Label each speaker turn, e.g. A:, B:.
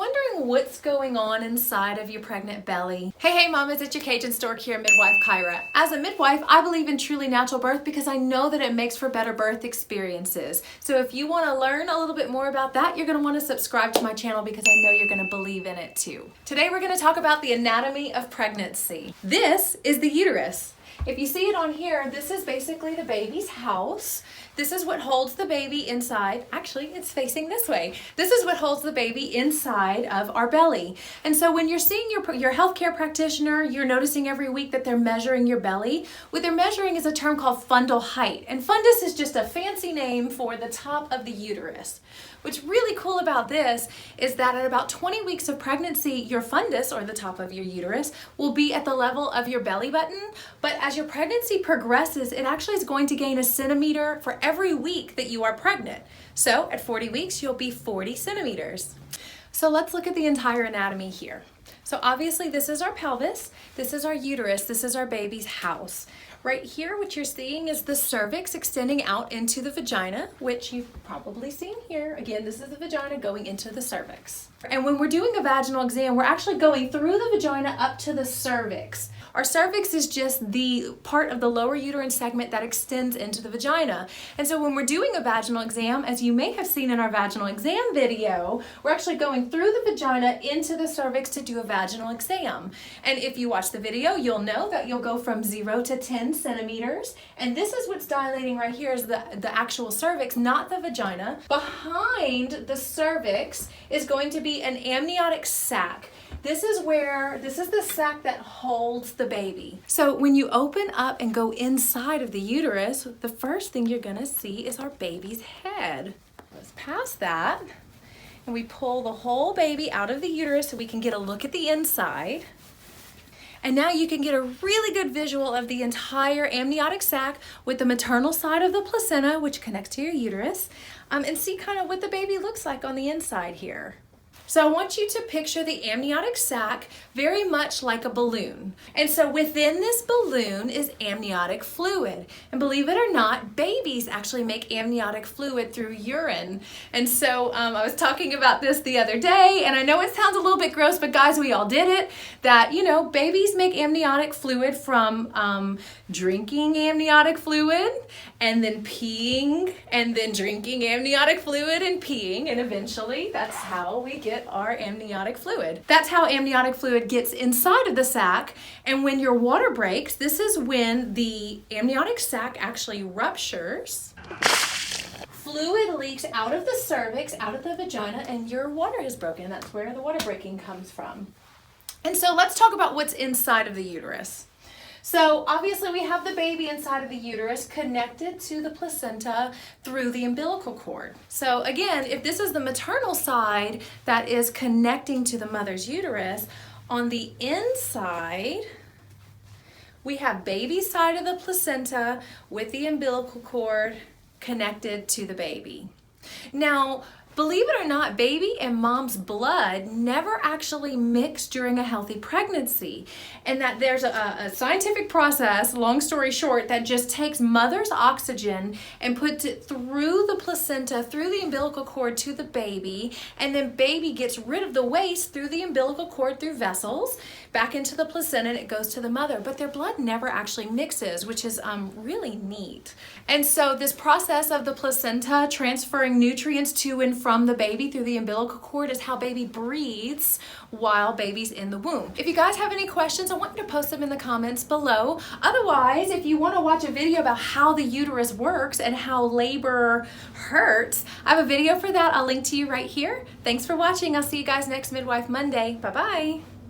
A: wondering what's going on inside of your pregnant belly? Hey mamas, it's your Cajun stork here, Midwife Kyra. As a midwife, I believe in truly natural birth because I know that it makes for better birth experiences. So if you want to learn a little bit more about that, you're going to want to subscribe to my channel because I know you're going to believe in it too. Today we're going to talk about the anatomy of pregnancy. This is the uterus. If you see it on here, this is basically the baby's house. This is what holds the baby inside. Actually, it's facing this way. This is what holds the baby inside of our belly. And so when you're seeing your healthcare practitioner, you're noticing every week that they're measuring your belly. What they're measuring is a term called fundal height. And fundus is just a fancy name for the top of the uterus. What's really cool about this is that at about 20 weeks of pregnancy, your fundus, or the top of your uterus, will be at the level of your belly button. But as your pregnancy progresses, it actually is going to gain a centimeter for every week that you are pregnant. So at 40 weeks, you'll be 40 centimeters. So let's look at the entire anatomy here. So obviously this is our pelvis, this is our uterus, this is our baby's house. Right here, what you're seeing is the cervix extending out into the vagina, which you've probably seen here. Again, this is the vagina going into the cervix. And when we're doing a vaginal exam, we're actually going through the vagina up to the cervix. Our cervix is just the part of the lower uterine segment that extends into the vagina. And so when we're doing a vaginal exam, as you may have seen in our vaginal exam video, we're actually going through the vagina into the cervix to do a vaginal exam. And if you watch the video, you'll know that you'll go from 0 to 10 centimeters. And this is what's dilating right here is the actual cervix, not the vagina. Behind the cervix is going to be an amniotic sac. This is the sac that holds the baby. So when you open up and go inside of the uterus, the first thing you're gonna see is our baby's head. Let's pass that, and we pull the whole baby out of the uterus so we can get a look at the inside. And now you can get a really good visual of the entire amniotic sac with the maternal side of the placenta, which connects to your uterus, and see kind of what the baby looks like on the inside here. So I want you to picture the amniotic sac very much like a balloon. And so within this balloon is amniotic fluid. And believe it or not, babies actually make amniotic fluid through urine. And so I was talking about this the other day, and I know it sounds a little bit gross, but guys, we all did it, that, you know, babies make amniotic fluid from drinking amniotic fluid, and then peeing, and then drinking amniotic fluid and peeing, and eventually that's how we get our amniotic fluid. That's how amniotic fluid gets inside of the sac, and when your water breaks, this is when the amniotic sac actually ruptures. Fluid leaks out of the cervix, out of the vagina, and your water is broken. That's where the water breaking comes from. And so let's talk about what's inside of the uterus. So obviously we have the baby inside of the uterus connected to the placenta through the umbilical cord. So again, if this is the maternal side that is connecting to the mother's uterus, on the inside, we have baby side of the placenta with the umbilical cord connected to the baby. Now, believe it or not, baby and mom's blood never actually mix during a healthy pregnancy. And that there's a scientific process, long story short, that just takes mother's oxygen and puts it through the placenta, through the umbilical cord to the baby, and then baby gets rid of the waste through the umbilical cord through vessels, back into the placenta, and it goes to the mother. But their blood never actually mixes, which is really neat. And so this process of the placenta transferring nutrients to and from the baby through the umbilical cord is how baby breathes while baby's in the womb. If you guys have any questions, I want you to post them in the comments below. Otherwise, if you want to watch a video about how the uterus works and how labor hurts, I have a video for that. I'll link to you right here. Thanks for watching. I'll see you guys next Midwife Monday. Bye-bye.